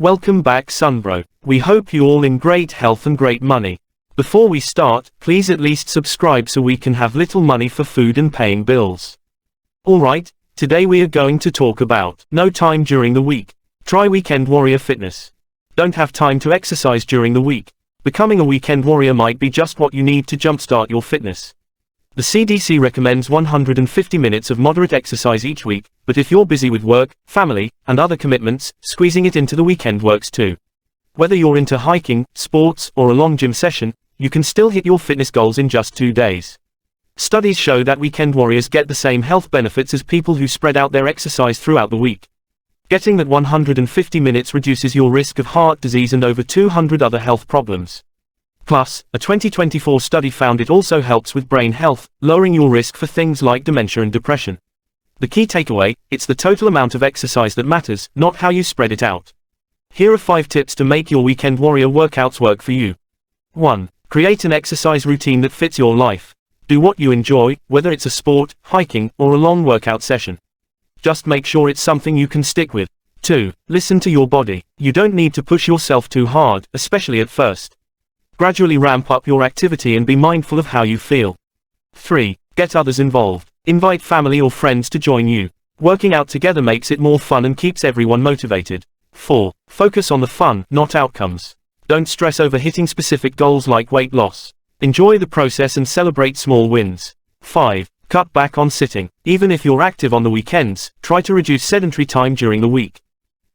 Welcome back Sunbro. We hope you all in great health and great money. Before we start, please at least subscribe so we can have little money for food and paying bills. Alright, today we are going to talk about no time during the week. Try Weekend Warrior Fitness. Don't have time to exercise during the week? Becoming a weekend warrior might be just what you need to jumpstart your fitness. The CDC recommends 150 minutes of moderate exercise each week, but if you're busy with work, family, and other commitments, squeezing it into the weekend works too. Whether you're into hiking, sports, or a long gym session, you can still hit your fitness goals in just 2 days. Studies show that weekend warriors get the same health benefits as people who spread out their exercise throughout the week. Getting that 150 minutes reduces your risk of heart disease and over 200 other health problems. Plus, a 2024 study found it also helps with brain health, lowering your risk for things like dementia and depression. The key takeaway, it's the total amount of exercise that matters, not how you spread it out. Here are 5 tips to make your weekend warrior workouts work for you. 1. Create an exercise routine that fits your life. Do what you enjoy, whether it's a sport, hiking, or a long workout session. Just make sure it's something you can stick with. 2. Listen to your body. You don't need to push yourself too hard, especially at first. Gradually ramp up your activity and be mindful of how you feel. 3. Get others involved. Invite family or friends to join you. Working out together makes it more fun and keeps everyone motivated. 4. Focus on the fun, not outcomes. Don't stress over hitting specific goals like weight loss. Enjoy the process and celebrate small wins. 5. Cut back on sitting. Even if you're active on the weekends, try to reduce sedentary time during the week.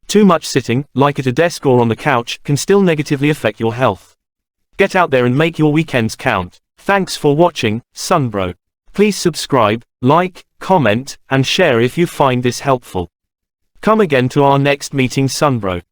Too much sitting, like at a desk or on the couch, can still negatively affect your health. Get out there and make your weekends count. Thanks for watching, Sunbro. Please subscribe, like, comment, and share if you find this helpful. Come again to our next meeting Sunbro.